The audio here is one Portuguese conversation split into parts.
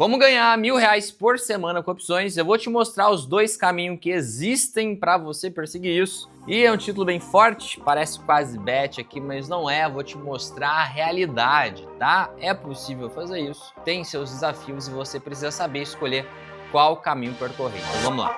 Como ganhar R$ 1.000 por semana com opções? Eu vou te mostrar os dois caminhos que existem para você perseguir isso. E é um título bem forte, parece quase bet aqui, mas não é. Vou te mostrar a realidade, tá? É possível fazer isso, tem seus desafios e você precisa saber escolher qual caminho percorrer. Então vamos lá.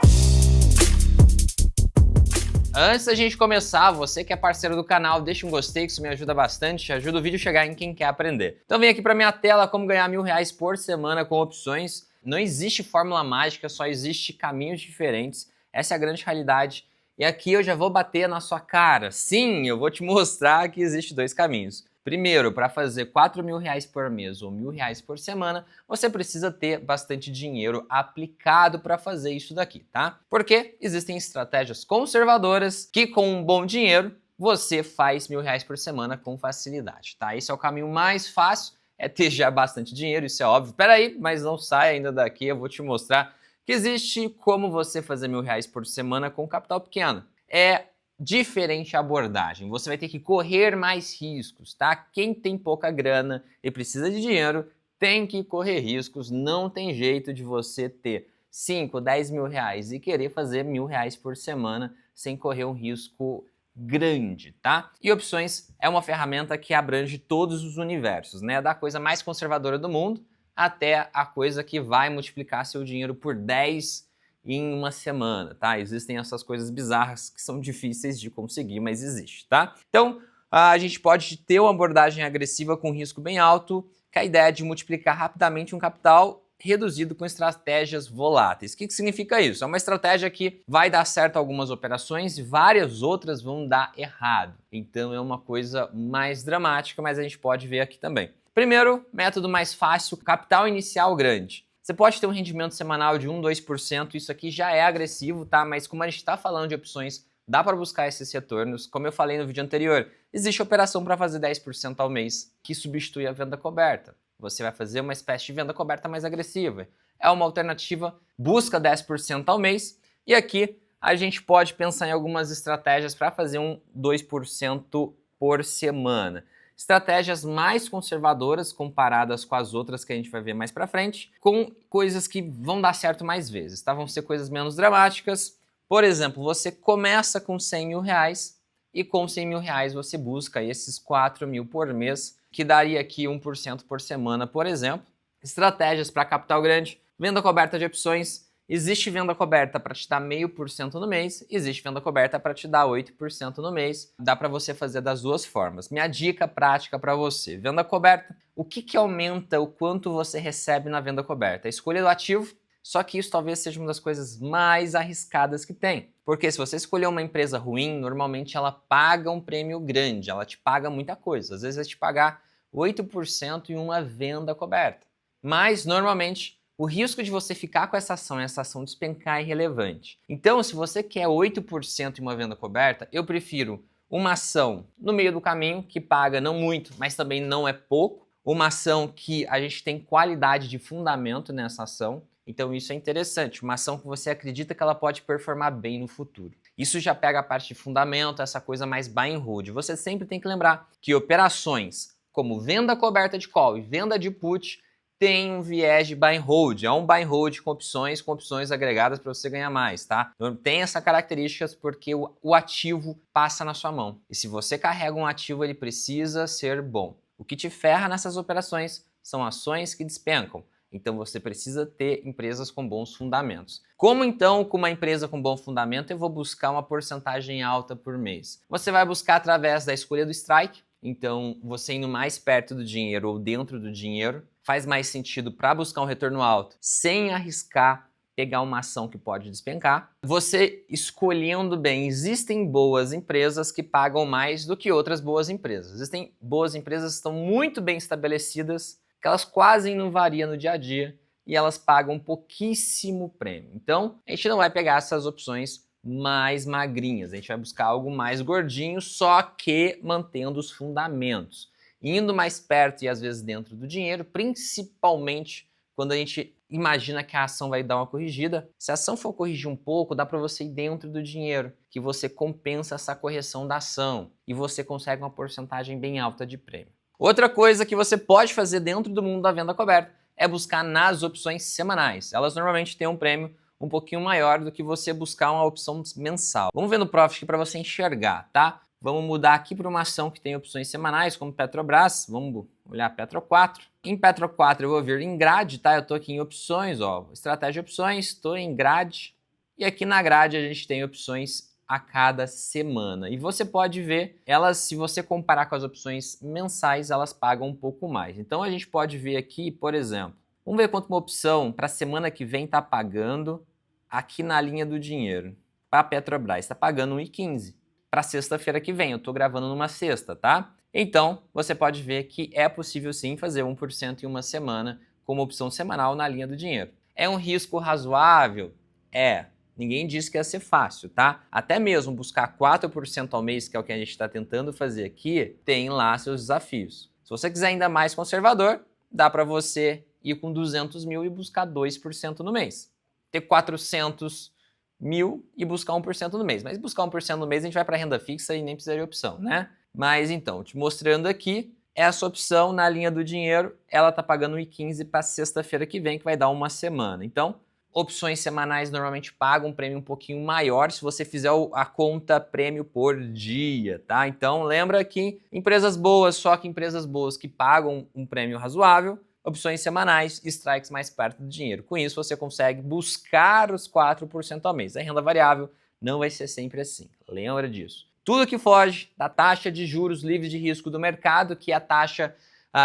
Antes da gente começar, você que é parceiro do canal, deixa um gostei que isso me ajuda bastante, ajuda o vídeo a chegar em quem quer aprender. Então vem aqui para minha tela como ganhar R$ 1.000 por semana com opções. Não existe fórmula mágica, só existe caminhos diferentes. Essa é a grande realidade. E aqui eu já vou bater na sua cara. Sim, eu vou te mostrar que existe dois caminhos. Primeiro, para fazer R$ 4.000 por mês ou R$ 1.000 por semana, você precisa ter bastante dinheiro aplicado para fazer isso daqui, tá? Porque existem estratégias conservadoras que com um bom dinheiro você faz R$ 1.000 por semana com facilidade, tá? Esse é o caminho mais fácil, é ter já bastante dinheiro, isso é óbvio. Peraí, mas não sai ainda daqui, eu vou te mostrar que existe como você fazer R$ 1.000 por semana com capital pequeno. É diferente a abordagem, você vai ter que correr mais riscos, tá? Quem tem pouca grana e precisa de dinheiro tem que correr riscos, não tem jeito de você ter 5, 10 mil reais e querer fazer R$ 1.000 por semana sem correr um risco grande, tá? E opções é uma ferramenta que abrange todos os universos, né? Da coisa mais conservadora do mundo até a coisa que vai multiplicar seu dinheiro por 10 em uma semana, tá? Existem essas coisas bizarras que são difíceis de conseguir, mas existe, tá? Então, a gente pode ter uma abordagem agressiva com risco bem alto, que é a ideia de multiplicar rapidamente um capital reduzido com estratégias voláteis. O que significa isso? É uma estratégia que vai dar certo algumas operações e várias outras vão dar errado. Então, é uma coisa mais dramática, mas a gente pode ver aqui também. Primeiro, método mais fácil, capital inicial grande. Você pode ter um rendimento semanal de 1, 2%, isso aqui já é agressivo, tá? Mas como a gente está falando de opções, dá para buscar esses retornos. Como eu falei no vídeo anterior, existe operação para fazer 10% ao mês, que substitui a venda coberta. Você vai fazer uma espécie de venda coberta mais agressiva. É uma alternativa, busca 10% ao mês, e aqui a gente pode pensar em algumas estratégias para fazer um 2% por semana. Estratégias mais conservadoras comparadas com as outras que a gente vai ver mais pra frente, com coisas que vão dar certo mais vezes, tá? Vão ser coisas menos dramáticas. Por exemplo, você começa com R$ 100.000 e com R$ 100.000 você busca esses 4 mil por mês, que daria aqui 1% por semana, por exemplo. Estratégias para capital grande, venda coberta de opções. Existe venda coberta para te dar 0,5% no mês, existe venda coberta para te dar 8% no mês. Dá para você fazer das duas formas. Minha dica prática para você, venda coberta, o que aumenta o quanto você recebe na venda coberta? A escolha do ativo, só que isso talvez seja uma das coisas mais arriscadas que tem. Porque se você escolher uma empresa ruim, normalmente ela paga um prêmio grande, ela te paga muita coisa. Às vezes vai te pagar 8% em uma venda coberta. Mas, normalmente, o risco de você ficar com essa ação despencar é irrelevante. Então, se você quer 8% em uma venda coberta, eu prefiro uma ação no meio do caminho, que paga não muito, mas também não é pouco. Uma ação que a gente tem qualidade de fundamento nessa ação. Então, isso é interessante. Uma ação que você acredita que ela pode performar bem no futuro. Isso já pega a parte de fundamento, essa coisa mais buy and hold. Você sempre tem que lembrar que operações como venda coberta de call e venda de put tem um viés de buy and hold, é um buy and hold com opções agregadas para você ganhar mais, tá? Então, tem essa característica porque o ativo passa na sua mão. E se você carrega um ativo, ele precisa ser bom. O que te ferra nessas operações são ações que despencam. Então você precisa ter empresas com bons fundamentos. Como então, com uma empresa com bom fundamento, eu vou buscar uma porcentagem alta por mês? Você vai buscar através da escolha do strike. Então, você indo mais perto do dinheiro ou dentro do dinheiro, faz mais sentido para buscar um retorno alto, sem arriscar pegar uma ação que pode despencar. Você escolhendo bem, existem boas empresas que pagam mais do que outras boas empresas. Existem boas empresas que estão muito bem estabelecidas, que elas quase não variam no dia a dia e elas pagam pouquíssimo prêmio. Então, a gente não vai pegar essas opções mais magrinhas, a gente vai buscar algo mais gordinho, só que mantendo os fundamentos. Indo mais perto e às vezes dentro do dinheiro, principalmente quando a gente imagina que a ação vai dar uma corrigida. Se a ação for corrigir um pouco, dá para você ir dentro do dinheiro, que você compensa essa correção da ação e você consegue uma porcentagem bem alta de prêmio. Outra coisa que você pode fazer dentro do mundo da venda coberta é buscar nas opções semanais. Elas normalmente têm um prêmio um pouquinho maior do que você buscar uma opção mensal. Vamos ver no Profit aqui para você enxergar, tá? Vamos mudar aqui para uma ação que tem opções semanais, como Petrobras. Vamos olhar Petro 4. Em Petro 4 eu vou vir em grade, tá? Eu estou aqui em opções, ó, estratégia de opções, estou em grade. E aqui na grade a gente tem opções a cada semana. E você pode ver, elas, se você comparar com as opções mensais, elas pagam um pouco mais. Então a gente pode ver aqui, por exemplo, vamos ver quanto uma opção para a semana que vem está pagando aqui na linha do dinheiro. Para a Petrobras está pagando 1,15. Para sexta-feira que vem, eu estou gravando numa sexta, tá? Então, você pode ver que é possível sim fazer 1% em uma semana como opção semanal na linha do dinheiro. É um risco razoável? É. Ninguém disse que ia ser fácil, tá? Até mesmo buscar 4% ao mês, que é o que a gente está tentando fazer aqui, tem lá seus desafios. Se você quiser ainda mais conservador, dá para você ir com 200 mil e buscar 2% no mês. Ter 400 mil e buscar 1% no mês. Mas buscar 1% no mês a gente vai para renda fixa e nem precisa de opção, né? Mas então, te mostrando aqui, essa opção na linha do dinheiro, ela tá pagando 1,15 para sexta-feira que vem, que vai dar uma semana. Então, opções semanais normalmente pagam um prêmio um pouquinho maior se você fizer a conta prêmio por dia, tá? Então, lembra que empresas boas, só que empresas boas que pagam um prêmio razoável, opções semanais, strikes mais perto do dinheiro. Com isso, você consegue buscar os 4% ao mês. A renda variável não vai ser sempre assim. Lembra disso. Tudo que foge da taxa de juros livre de risco do mercado, que é a taxa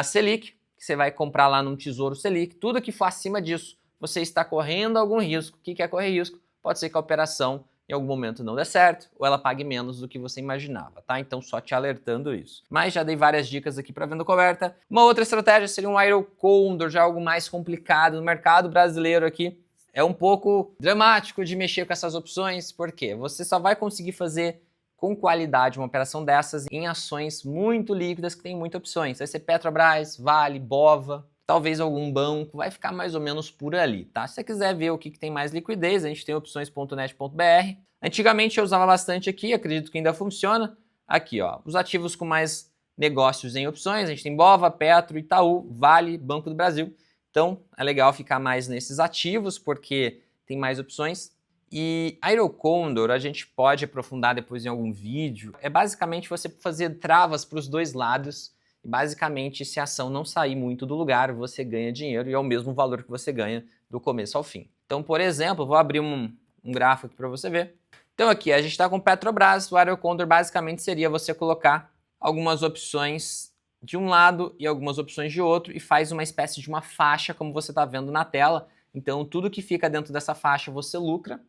Selic, que você vai comprar lá num Tesouro Selic, tudo que for acima disso, você está correndo algum risco. O que é correr risco? Pode ser que a operação em algum momento não dê certo ou ela pague menos do que você imaginava, tá? Então só te alertando isso. Mas já dei várias dicas aqui para venda coberta. Uma outra estratégia seria um Iron Condor, já algo mais complicado no mercado brasileiro aqui. É um pouco dramático de mexer com essas opções, porque você só vai conseguir fazer com qualidade uma operação dessas em ações muito líquidas que tem muitas opções. Vai ser Petrobras, Vale, Bova, talvez algum banco, vai ficar mais ou menos por ali, tá? Se você quiser ver o que tem mais liquidez, a gente tem opções.net.br. Antigamente eu usava bastante aqui, acredito que ainda funciona. Aqui, ó, os ativos com mais negócios em opções, a gente tem Bova, Petro, Itaú, Vale, Banco do Brasil. Então é legal ficar mais nesses ativos, porque tem mais opções. E Iron Condor a gente pode aprofundar depois em algum vídeo. É basicamente você fazer travas para os dois lados. E basicamente, se a ação não sair muito do lugar, você ganha dinheiro e é o mesmo valor que você ganha do começo ao fim. Então, por exemplo, vou abrir um gráfico aqui para você ver. Então aqui, a gente está com Petrobras. O Iron Condor basicamente seria você colocar algumas opções de um lado e algumas opções de outro e faz uma espécie de uma faixa, como você está vendo na tela. Então, tudo que fica dentro dessa faixa você lucra.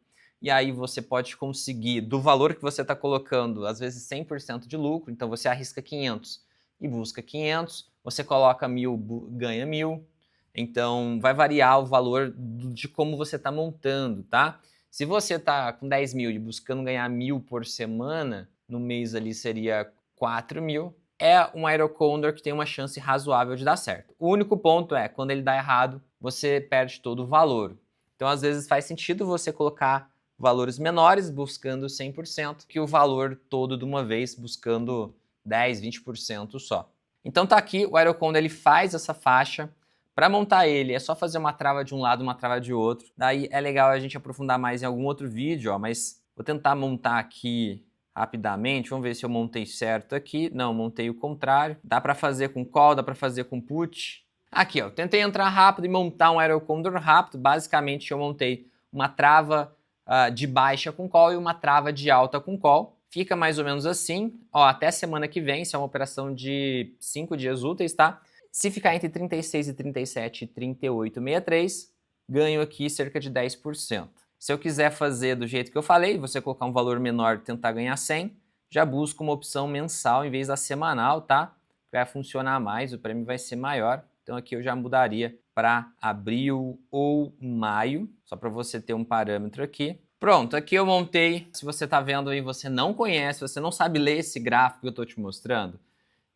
E aí você pode conseguir, do valor que você está colocando, às vezes 100% de lucro. Então você arrisca 500 e busca 500, você coloca 1.000, ganha 1.000. Então vai variar o valor de como você está montando, tá? Se você está com 10 mil e buscando ganhar 1.000 por semana, no mês ali seria 4 mil. É um Iron Condor que tem uma chance razoável de dar certo. O único ponto é, quando ele dá errado, você perde todo o valor. Então às vezes faz sentido você colocar valores menores, buscando 100%, que o valor todo de uma vez, buscando 10, 20% só. Então tá aqui, o Iron Condor ele faz essa faixa. Para montar ele, é só fazer uma trava de um lado, uma trava de outro. Daí é legal a gente aprofundar mais em algum outro vídeo, ó, mas vou tentar montar aqui rapidamente. Vamos ver se eu montei certo aqui. Não, montei o contrário. Dá para fazer com call, dá para fazer com put. Aqui, ó, tentei entrar rápido e montar um Iron Condor rápido. Basicamente, eu montei uma trava de baixa com call e uma trava de alta com call. Fica mais ou menos assim, ó, até semana que vem, isso é uma operação de 5 dias úteis, tá? Se ficar entre 36,37 e 38,63, ganho aqui cerca de 10%. Se eu quiser fazer do jeito que eu falei, você colocar um valor menor e tentar ganhar 100, já busco uma opção mensal em vez da semanal, tá? Vai funcionar mais, o prêmio vai ser maior. Então aqui eu já mudaria para abril ou maio, só para você ter um parâmetro aqui. Pronto, aqui eu montei. Se você está vendo aí, você não conhece, você não sabe ler esse gráfico que eu estou te mostrando,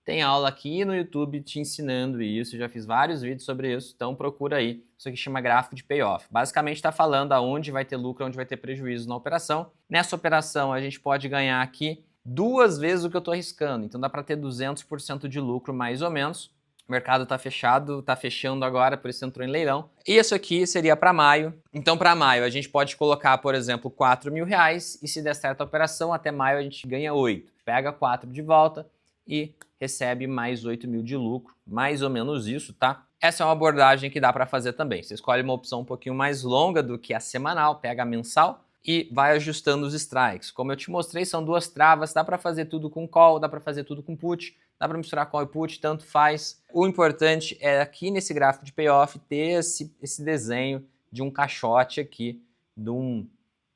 tem aula aqui no YouTube te ensinando isso, eu já fiz vários vídeos sobre isso, então procura aí. Isso aqui chama gráfico de payoff. Basicamente está falando aonde vai ter lucro, onde vai ter prejuízo na operação. Nessa operação a gente pode ganhar aqui 2 vezes o que eu estou arriscando, então dá para ter 200% de lucro mais ou menos. O mercado tá fechado, tá fechando agora, por isso entrou em leilão. E isso aqui seria para maio. Então, para maio, a gente pode colocar, por exemplo, R$ 4.000 e se der certo a operação, até maio a gente ganha 8. Pega 4 de volta e recebe mais 8.000 de lucro. Mais ou menos isso, tá? Essa é uma abordagem que dá para fazer também. Você escolhe uma opção um pouquinho mais longa do que a semanal, pega a mensal e vai ajustando os strikes. Como eu te mostrei, são duas travas, dá para fazer tudo com call, dá para fazer tudo com put, dá para misturar call e put, tanto faz. O importante é aqui nesse gráfico de payoff ter esse desenho de um caixote aqui, de um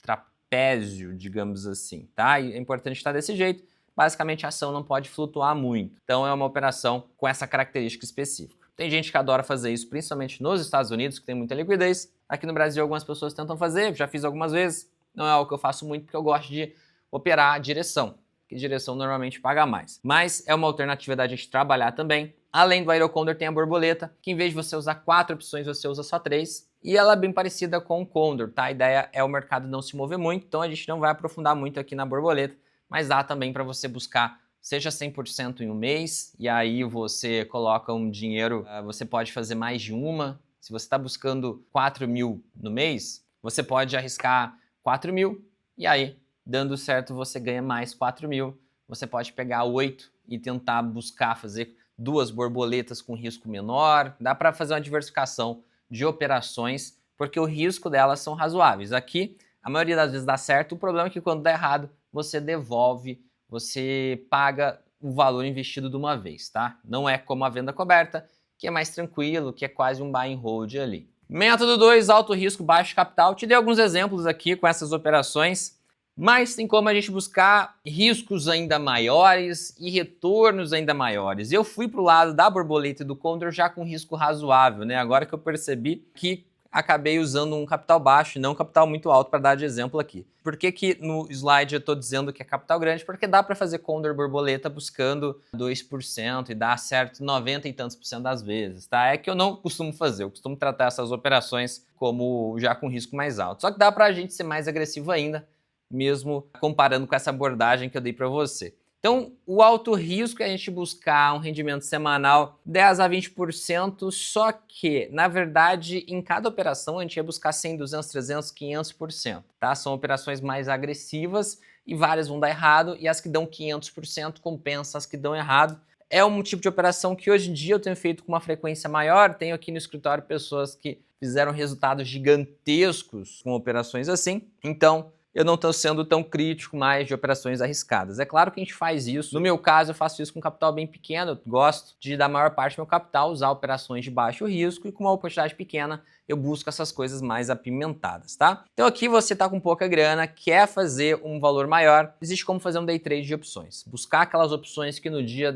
trapézio, digamos assim, tá? E é importante estar desse jeito. Basicamente a ação não pode flutuar muito. Então é uma operação com essa característica específica. Tem gente que adora fazer isso, principalmente nos Estados Unidos, que tem muita liquidez. Aqui no Brasil algumas pessoas tentam fazer, já fiz algumas vezes. Não é algo que eu faço muito porque eu gosto de operar a direção, que direção normalmente paga mais. Mas é uma alternativa da gente trabalhar também. Além do Aero Condor tem a borboleta, que em vez de você usar 4 opções, você usa só 3. E ela é bem parecida com o Condor, tá? A ideia é o mercado não se mover muito, então a gente não vai aprofundar muito aqui na borboleta, mas dá também para você buscar seja 100% em um mês, e aí você coloca um dinheiro, você pode fazer mais de uma. Se você está buscando 4.000 no mês, você pode arriscar 4.000, e aí, dando certo, você ganha mais 4.000. Você pode pegar 8 e tentar buscar fazer 2 borboletas com risco menor. Dá para fazer uma diversificação de operações, porque o risco delas são razoáveis. Aqui, a maioria das vezes dá certo, o problema é que quando dá errado, você devolve, você paga o valor investido de uma vez, tá? Não é como a venda coberta, que é mais tranquilo, que é quase um buy and hold ali. Método 2, alto risco, baixo capital. Te dei alguns exemplos aqui com essas operações, mas tem como a gente buscar riscos ainda maiores e retornos ainda maiores. Eu fui para o lado da borboleta e do Condor já com risco razoável, né? Agora que eu percebi que acabei usando um capital baixo e não um capital muito alto para dar de exemplo aqui. Por que que no slide eu estou dizendo que é capital grande? Porque dá para fazer Condor borboleta buscando 2% e dá certo 90 e tantos por cento das vezes, tá? É que eu não costumo fazer, eu costumo tratar essas operações como já com risco mais alto. Só que dá para a gente ser mais agressivo ainda, mesmo comparando com essa abordagem que eu dei para você. Então, o alto risco é a gente buscar um rendimento semanal 10 a 20%, só que, na verdade, em cada operação a gente ia buscar 100, 200, 300, 500%, tá? São operações mais agressivas e várias vão dar errado, e as que dão 500% compensam as que dão errado. É um tipo de operação que hoje em dia eu tenho feito com uma frequência maior, tenho aqui no escritório pessoas que fizeram resultados gigantescos com operações assim, então eu não estou sendo tão crítico mais de operações arriscadas. É claro que a gente faz isso. No meu caso, eu faço isso com capital bem pequeno. Eu gosto de, da maior parte do meu capital, usar operações de baixo risco e com uma oportunidade pequena, eu busco essas coisas mais apimentadas, tá? Então aqui você está com pouca grana, quer fazer um valor maior, existe como fazer um day trade de opções. Buscar aquelas opções que no dia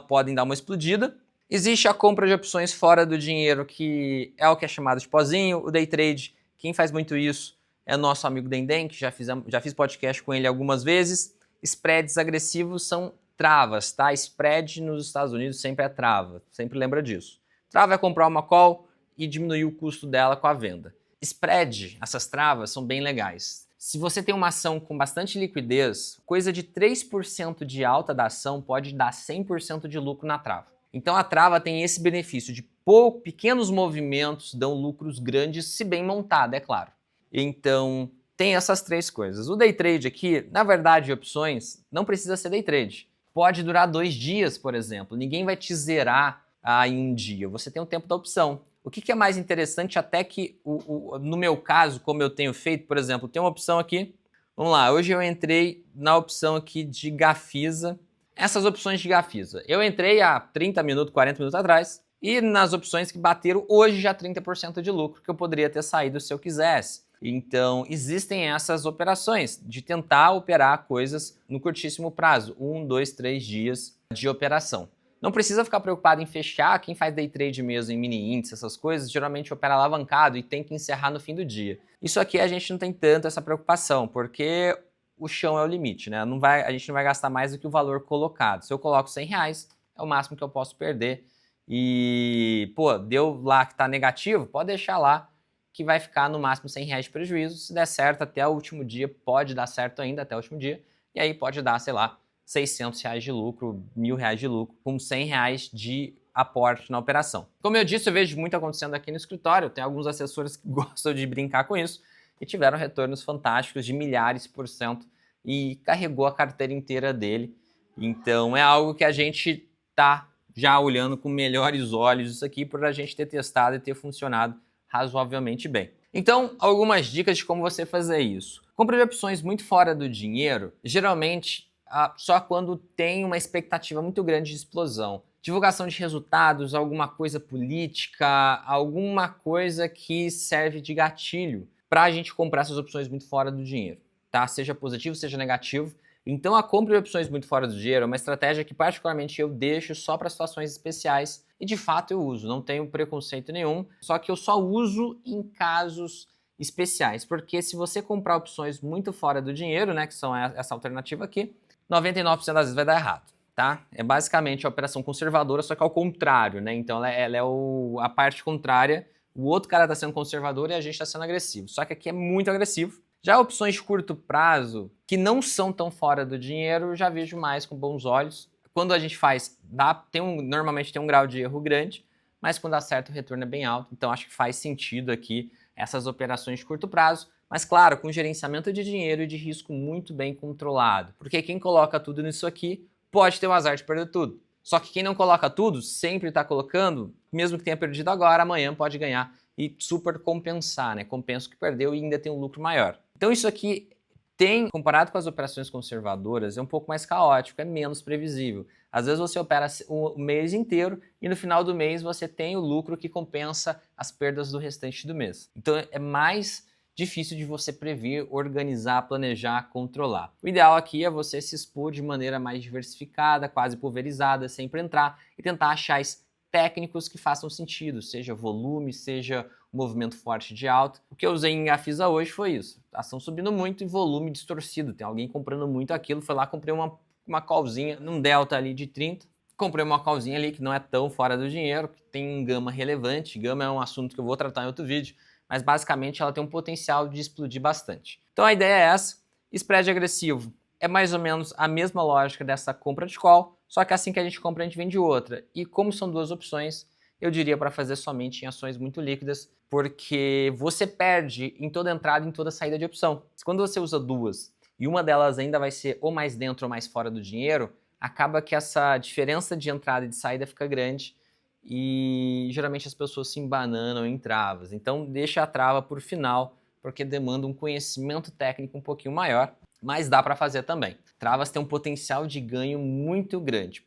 podem dar uma explodida. Existe a compra de opções fora do dinheiro, que é o que é chamado de pozinho. O day trade, quem faz muito isso é nosso amigo Dendem, que já fiz podcast com ele algumas vezes. Spreads agressivos são travas, tá? Spread nos Estados Unidos sempre é trava, sempre lembra disso. Trava é comprar uma call e diminuir o custo dela com a venda. Spread, essas travas são bem legais. Se você tem uma ação com bastante liquidez, coisa de 3% de alta da ação pode dar 100% de lucro na trava. Então a trava tem esse benefício de pequenos movimentos dão lucros grandes, se bem montada, é claro. Então, tem essas 3 coisas. O day trade aqui, na verdade, opções, não precisa ser day trade. Pode durar 2 dias, por exemplo. Ninguém vai te zerar em um dia. Você tem o tempo da opção. O que é mais interessante, até que, no meu caso, como eu tenho feito, por exemplo, tem uma opção aqui. Vamos lá, hoje eu entrei na opção aqui de Gafisa. Essas opções de Gafisa. Eu entrei há 30 minutos, 40 minutos atrás. E nas opções que bateram hoje já 30% de lucro, que eu poderia ter saído se eu quisesse. Então, existem essas operações de tentar operar coisas no curtíssimo prazo, 1, 2, 3 dias de operação. Não precisa ficar preocupado em fechar, quem faz day trade mesmo em mini índice, essas coisas, geralmente opera alavancado e tem que encerrar no fim do dia. Isso aqui a gente não tem tanto essa preocupação, porque o chão é o limite, né? A gente não vai gastar mais do que o valor colocado. Se eu coloco R$100, é o máximo que eu posso perder. E, pô, deu lá que tá negativo, pode deixar lá, que vai ficar no máximo R$100 de prejuízo. Se der certo até o último dia, pode dar certo ainda até o último dia, e aí pode dar, sei lá, R$600 de lucro, R$1.000 de lucro, com R$100 de aporte na operação. Como eu disse, eu vejo muito acontecendo aqui no escritório, tem alguns assessores que gostam de brincar com isso e tiveram retornos fantásticos de milhares por cento e carregou a carteira inteira dele. Então é algo que a gente tá já olhando com melhores olhos isso aqui por a gente ter testado e ter funcionado razoavelmente bem. Então, algumas dicas de como você fazer isso. Compra de opções muito fora do dinheiro, geralmente só quando tem uma expectativa muito grande de explosão. Divulgação de resultados, alguma coisa política, alguma coisa que serve de gatilho para a gente comprar essas opções muito fora do dinheiro, tá? Seja positivo, seja negativo. Então a compra de opções muito fora do dinheiro é uma estratégia que particularmente eu deixo só para situações especiais e de fato eu uso, não tenho preconceito nenhum, só que eu só uso em casos especiais, porque se você comprar opções muito fora do dinheiro, né, que são essa alternativa aqui, 99% das vezes vai dar errado, tá? É basicamente a operação conservadora, só que ao contrário, né? Então ela é a parte contrária, o outro cara está sendo conservador e a gente está sendo agressivo, só que aqui é muito agressivo. Já opções de curto prazo, que não são tão fora do dinheiro, eu já vejo mais com bons olhos. Quando a gente faz, normalmente tem um grau de erro grande, mas quando acerta o retorno é bem alto. Então acho que faz sentido aqui essas operações de curto prazo, mas claro, com gerenciamento de dinheiro e de risco muito bem controlado. Porque quem coloca tudo nisso aqui pode ter o azar de perder tudo. Só que quem não coloca tudo, sempre está colocando, mesmo que tenha perdido agora, amanhã pode ganhar e super compensar, né? Compensa o que perdeu e ainda tem um lucro maior. Então isso aqui comparado com as operações conservadoras, é um pouco mais caótico, é menos previsível. Às vezes você opera o mês inteiro e no final do mês você tem o lucro que compensa as perdas do restante do mês. Então é mais difícil de você prever, organizar, planejar, controlar. O ideal aqui é você se expor de maneira mais diversificada, quase pulverizada, sempre entrar e tentar achar técnicos que façam sentido, seja volume, seja movimento forte de alta. O que eu usei em Afisa hoje foi isso. Ação subindo muito e volume distorcido. Tem alguém comprando muito aquilo. Foi lá, comprei uma callzinha num delta ali de 30. Comprei uma callzinha ali que não é tão fora do dinheiro, que tem um gama relevante. Gama é um assunto que eu vou tratar em outro vídeo, mas basicamente ela tem um potencial de explodir bastante. Então a ideia é essa. Spread agressivo é mais ou menos a mesma lógica dessa compra de call, só que assim que a gente compra, a gente vende outra. E como são duas opções, eu diria para fazer somente em ações muito líquidas, porque você perde em toda entrada e em toda saída de opção. Quando você usa duas e uma delas ainda vai ser ou mais dentro ou mais fora do dinheiro, acaba que essa diferença de entrada e de saída fica grande e geralmente as pessoas se embananam em travas. Então deixa a trava por final, porque demanda um conhecimento técnico um pouquinho maior, mas dá para fazer também. Travas têm um potencial de ganho muito grande.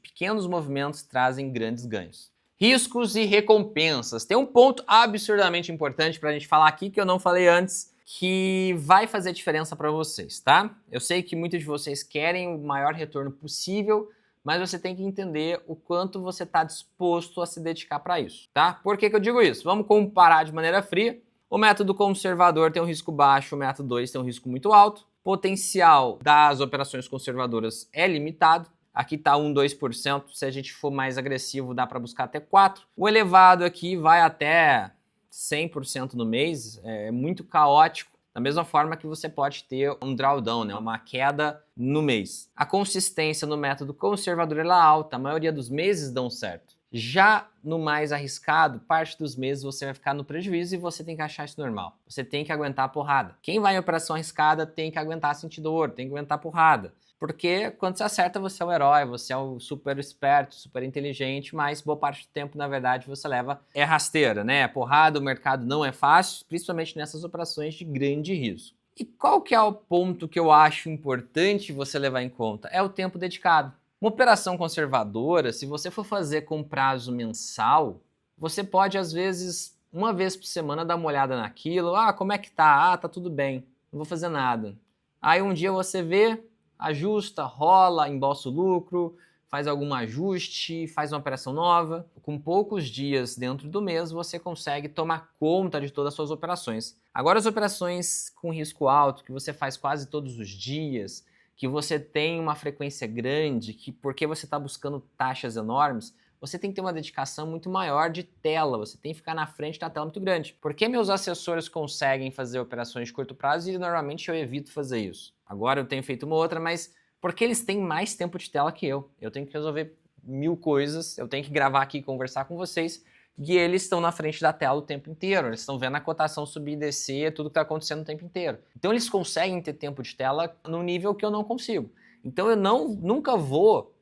Pequenos movimentos trazem grandes ganhos. Riscos e recompensas. Tem um ponto absurdamente importante para a gente falar aqui que eu não falei antes, que vai fazer diferença para vocês, tá? Eu sei que muitos de vocês querem o maior retorno possível, mas você tem que entender o quanto você está disposto a se dedicar para isso, tá? Por que eu digo isso? Vamos comparar de maneira fria. O método conservador tem um risco baixo, o método 2 tem um risco muito alto. Potencial das operações conservadoras é limitado. Aqui está 1, 2%. Se a gente for mais agressivo, dá para buscar até 4%. O elevado aqui vai até 100% no mês. É muito caótico. Da mesma forma que você pode ter um drawdown, né? Uma queda no mês. A consistência no método conservador é alta. A maioria dos meses dão certo. Já no mais arriscado, parte dos meses você vai ficar no prejuízo e você tem que achar isso normal. Você tem que aguentar a porrada. Quem vai em operação arriscada tem que aguentar sentir dor, tem que aguentar a porrada. Porque quando você acerta, você é o herói, você é o super esperto, super inteligente, mas boa parte do tempo, na verdade, você leva rasteira, né? Porrada, o mercado não é fácil, principalmente nessas operações de grande risco. E qual que é o ponto que eu acho importante você levar em conta? É o tempo dedicado. Uma operação conservadora, se você for fazer com prazo mensal, você pode, às vezes, uma vez por semana dar uma olhada naquilo. Ah, como é que tá? Ah, tá tudo bem, não vou fazer nada. Aí um dia você vê, ajusta, rola, embolsa o lucro, faz algum ajuste, faz uma operação nova. Com poucos dias dentro do mês, você consegue tomar conta de todas as suas operações. Agora, as operações com risco alto, que você faz quase todos os dias, que você tem uma frequência grande, que porque você está buscando taxas enormes, você tem que ter uma dedicação muito maior de tela, você tem que ficar na frente da tela muito grande. Por que meus assessores conseguem fazer operações de curto prazo e normalmente eu evito fazer isso? Agora eu tenho feito uma outra, mas porque eles têm mais tempo de tela que eu. Eu tenho que resolver mil coisas, eu tenho que gravar aqui e conversar com vocês, e eles estão na frente da tela o tempo inteiro, eles estão vendo a cotação subir e descer, tudo que está acontecendo o tempo inteiro. Então eles conseguem ter tempo de tela num nível que eu não consigo. Então eu nunca vou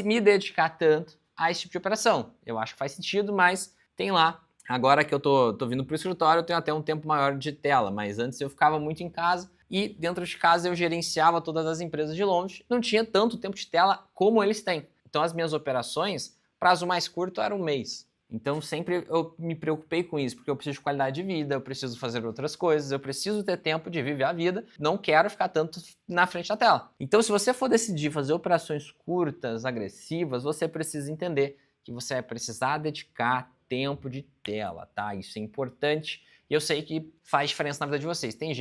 me dedicar tanto a esse tipo de operação. Eu acho que faz sentido, mas tem lá. Agora que eu tô vindo para o escritório, eu tenho até um tempo maior de tela, mas antes eu ficava muito em casa e dentro de casa eu gerenciava todas as empresas de longe, não tinha tanto tempo de tela como eles têm. Então as minhas operações, prazo mais curto era um mês. Então sempre eu me preocupei com isso, porque eu preciso de qualidade de vida, eu preciso fazer outras coisas, eu preciso ter tempo de viver a vida, não quero ficar tanto na frente da tela. Então se você for decidir fazer operações curtas, agressivas, você precisa entender que você vai precisar dedicar tempo de tela, tá? Isso é importante e eu sei que faz diferença na vida de vocês. Tem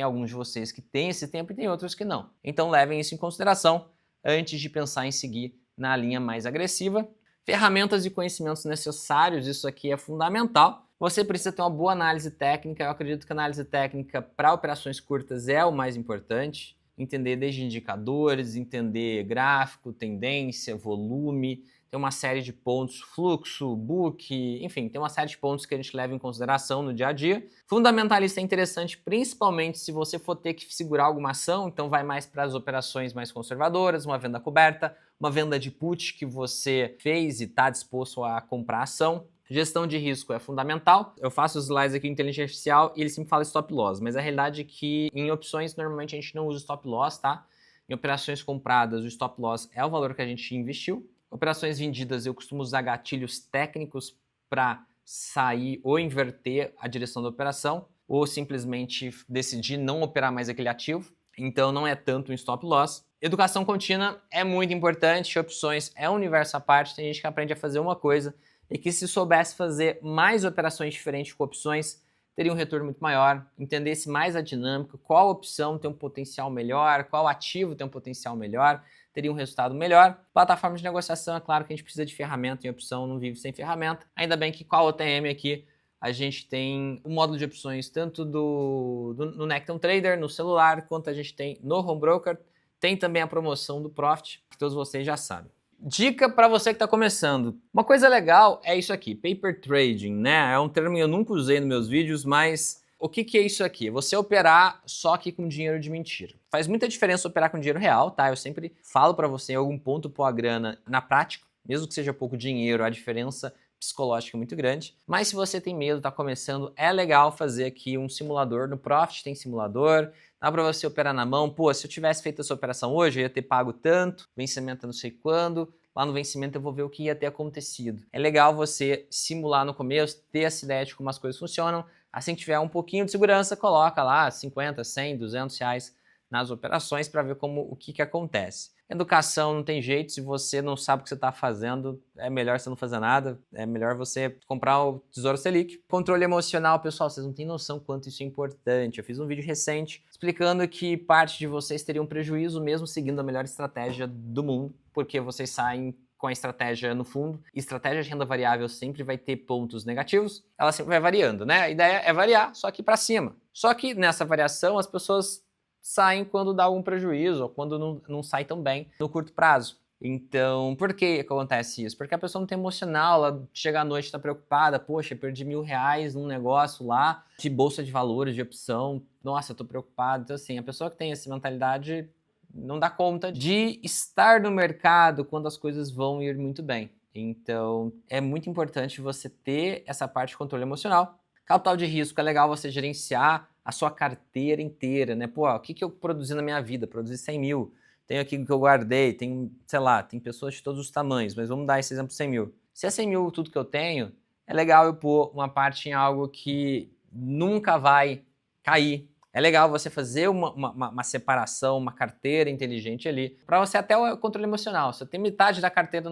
alguns de vocês que têm esse tempo e tem outros que não. Então levem isso em consideração antes de pensar em seguir na linha mais agressiva. Ferramentas e conhecimentos necessários, isso aqui é fundamental. Você precisa ter uma boa análise técnica. Eu acredito que a análise técnica para operações curtas é o mais importante. Entender desde indicadores, entender gráfico, tendência, volume, tem uma série de pontos, fluxo, book, enfim, tem uma série de pontos que a gente leva em consideração no dia a dia. Fundamentalista é interessante, principalmente se você for ter que segurar alguma ação, então vai mais para as operações mais conservadoras, uma venda coberta, uma venda de put que você fez e está disposto a comprar ação. Gestão de risco é fundamental. Eu faço os slides aqui em inteligência artificial e ele sempre fala stop loss, mas a realidade é que em opções normalmente a gente não usa stop loss, tá? Em operações compradas, o stop loss é o valor que a gente investiu. Operações vendidas, eu costumo usar gatilhos técnicos para sair ou inverter a direção da operação, ou simplesmente decidir não operar mais aquele ativo. Então não é tanto um stop loss. Educação contínua é muito importante, opções é um universo à parte, tem gente que aprende a fazer uma coisa e que se soubesse fazer mais operações diferentes com opções, teria um retorno muito maior, entendesse mais a dinâmica, qual opção tem um potencial melhor, qual ativo tem um potencial melhor, teria um resultado melhor. Plataforma de negociação, é claro que a gente precisa de ferramenta, e opção não vive sem ferramenta. Ainda bem que com a OTM aqui, a gente tem um módulo de opções tanto no Necton Trader, no celular, quanto a gente tem no Home Broker. Tem também a promoção do Profit, que todos vocês já sabem. Dica para você que está começando. Uma coisa legal é isso aqui, paper trading, né? É um termo que eu nunca usei nos meus vídeos, mas o que é isso aqui? Você operar só que com dinheiro de mentira. Faz muita diferença operar com dinheiro real, tá? Eu sempre falo para você em algum ponto pôr a grana na prática, mesmo que seja pouco dinheiro, a diferença psicológica é muito grande. Mas se você tem medo, está começando, é legal fazer aqui um simulador. No Profit tem simulador, dá para você operar na mão. Pô, se eu tivesse feito essa operação hoje, eu ia ter pago tanto, vencimento eu não sei quando, lá no vencimento eu vou ver o que ia ter acontecido. É legal você simular no começo, ter essa ideia de como as coisas funcionam. Assim que tiver um pouquinho de segurança, coloca lá 50, 100, 200 reais nas operações para ver o que acontece. Educação não tem jeito, se você não sabe o que você está fazendo, é melhor você não fazer nada, é melhor você comprar o Tesouro Selic. Controle emocional, pessoal, vocês não têm noção quanto isso é importante. Eu fiz um vídeo recente explicando que parte de vocês teria um prejuízo mesmo seguindo a melhor estratégia do mundo, porque vocês saem com a estratégia no fundo. Estratégia de renda variável sempre vai ter pontos negativos, ela sempre vai variando, né? A ideia é variar, só que para cima. Só que nessa variação as pessoas saem quando dá algum prejuízo ou quando não sai tão bem no curto prazo. Então, por que acontece isso? Porque a pessoa não tem emocional, ela chega à noite e está preocupada, poxa, perdi R$1.000 num negócio lá de bolsa de valores, de opção, nossa, eu tô preocupado. Então assim, a pessoa que tem essa mentalidade não dá conta de estar no mercado quando as coisas vão ir muito bem. Então, é muito importante você ter essa parte de controle emocional. Capital de risco, é legal você gerenciar a sua carteira inteira, né? Pô, o que eu produzi na minha vida? Produzi 100 mil. Tenho aqui o que eu guardei, tem, sei lá, tem pessoas de todos os tamanhos, mas vamos dar esse exemplo de 100 mil. Se é 100 mil tudo que eu tenho, é legal eu pôr uma parte em algo que nunca vai cair. É legal você fazer uma separação, uma carteira inteligente ali, para você até o controle emocional. Você tem metade da carteira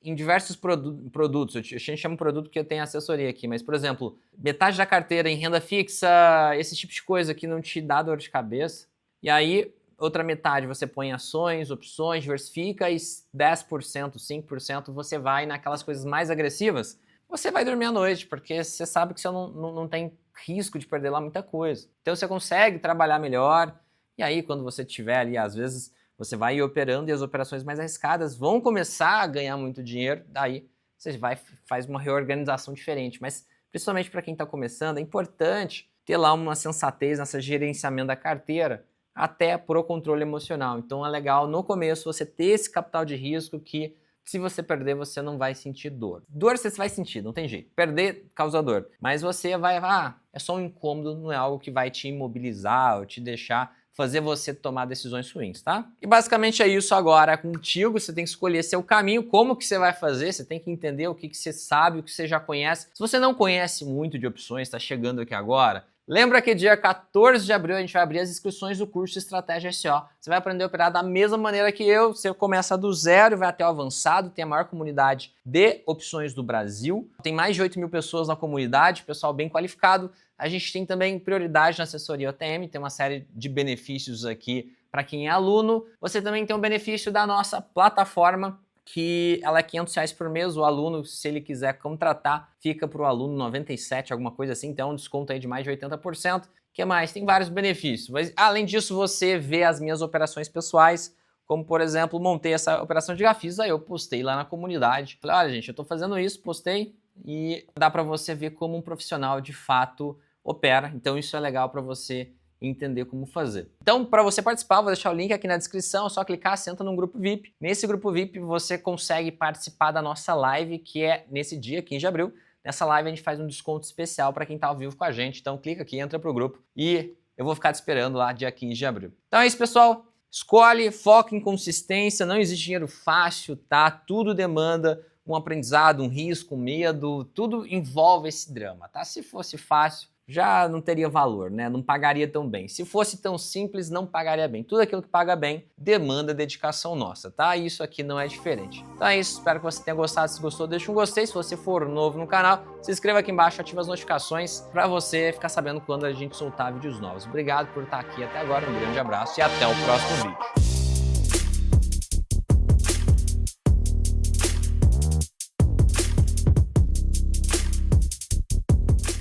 em diversos produtos. A gente chama de produto que eu tenho assessoria aqui, mas, por exemplo, metade da carteira em renda fixa, esse tipo de coisa que não te dá dor de cabeça. E aí, outra metade você põe em ações, opções, diversifica e 10%, 5% você vai naquelas coisas mais agressivas. Você vai dormir à noite, porque você sabe que você não tem risco de perder lá muita coisa. Então você consegue trabalhar melhor, e aí quando você tiver ali, às vezes, Você vai ir operando e as operações mais arriscadas vão começar a ganhar muito dinheiro, daí você faz uma reorganização diferente. Mas principalmente para quem está começando, é importante ter lá uma sensatez nesse gerenciamento da carteira, até pro controle emocional. Então é legal no começo você ter esse capital de risco que se você perder você não vai sentir dor. Dor você vai sentir, não tem jeito. Perder causa dor. Mas você vai, é só um incômodo, não é algo que vai te imobilizar ou te deixar fazer você tomar decisões ruins, tá? E basicamente é isso agora é contigo, você tem que escolher seu caminho, como que você vai fazer, você tem que entender o que você sabe, o que você já conhece. Se você não conhece muito de opções, está chegando aqui agora, lembra que dia 14 de abril a gente vai abrir as inscrições do curso Estratégia SEO. Você vai aprender a operar da mesma maneira que eu, você começa do zero e vai até o avançado, tem a maior comunidade de opções do Brasil, tem mais de 8 mil pessoas na comunidade, pessoal bem qualificado. A gente tem também prioridade na assessoria OTM, tem uma série de benefícios aqui para quem é aluno. Você também tem um benefício da nossa plataforma, que ela é R$500 por mês. O aluno, se ele quiser contratar, fica para o aluno 97, alguma coisa assim, então um desconto aí de mais de 80%. O que mais? Tem vários benefícios. Mas, além disso, você vê as minhas operações pessoais, como, por exemplo, montei essa operação de Gafisa, aí eu postei lá na comunidade. Falei, olha, gente, eu estou fazendo isso, postei, e dá para você ver como um profissional de fato opera. Então isso é legal para você entender como fazer. Então, para você participar, vou deixar o link aqui na descrição, é só clicar, senta num grupo VIP. Nesse grupo VIP você consegue participar da nossa live, que é nesse dia, 15 de abril. Nessa live a gente faz um desconto especial para quem está ao vivo com a gente. Então clica aqui, entra pro grupo e eu vou ficar te esperando lá dia 15 de abril. Então é isso, pessoal. Escolhe, foca em consistência, não existe dinheiro fácil, tá? Tudo demanda um aprendizado, um risco, um medo, tudo envolve esse drama, tá? Se fosse fácil, já não teria valor, né? Não pagaria tão bem. Se fosse tão simples, não pagaria bem. Tudo aquilo que paga bem demanda dedicação nossa, tá? Isso aqui não é diferente. Então é isso, espero que você tenha gostado. Se gostou, deixa um gostei. Se você for novo no canal, se inscreva aqui embaixo, ativa as notificações para você ficar sabendo quando a gente soltar vídeos novos. Obrigado por estar aqui até agora, um grande abraço e até o próximo vídeo.